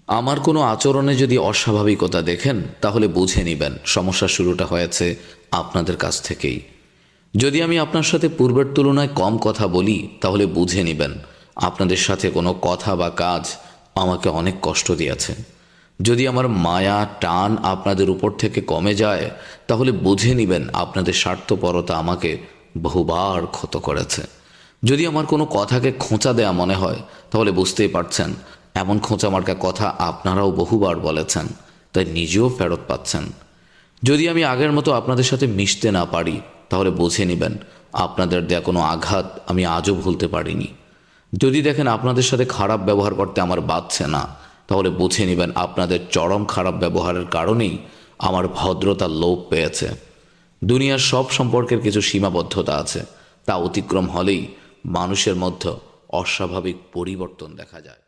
আমার কোনো আচরণে যদি অস্বাভাবিকতা দেখেন তাহলে বুঝে নেবেন সমস্যা শুরুটা হয়েছে আপনাদের কাছ থেকেই। যদি আমি আপনার সাথে পূর্বের তুলনায় কম কথা বলি তাহলে বুঝে নেবেন আপনাদের সাথে কোনো কথা বা কাজ আমাকে অনেক কষ্ট দিয়েছে। যদি আমার মায়া টান আপনাদের উপর থেকে কমে যায় তাহলে বুঝে নেবেন আপনাদের স্বার্থপরতা আমাকে বহুবার ক্ষত করেছে। যদি আমার কোনো কথাকে খোঁচা দেয়া মনে হয় তাহলে বুঝতেই পারছেন এমন খোঁচা মার্কা কথা আপনারাও বহুবার বলেছেন, তাই নিজেও ফেরত পাচ্ছেন। যদি আমি আগের মতো আপনাদের সাথে মিশতে না পারি তাহলে বুঝে নেবেন আপনাদের দেয়া কোনো আঘাত আমি আজও ভুলতে পারিনি। যদি দেখেন আপনাদের সাথে খারাপ ব্যবহার করতে আমার বাধছে না তাহলে বুঝে নেবেন আপনাদের চরম খারাপ ব্যবহারের কারণেই আমার ভদ্রতা লোপ পেয়েছে। দুনিয়ার সব সম্পর্কের কিছু সীমাবদ্ধতা আছে, তা অতিক্রম হলেই মানুষের মধ্যে অস্বাভাবিক পরিবর্তন দেখা যায়।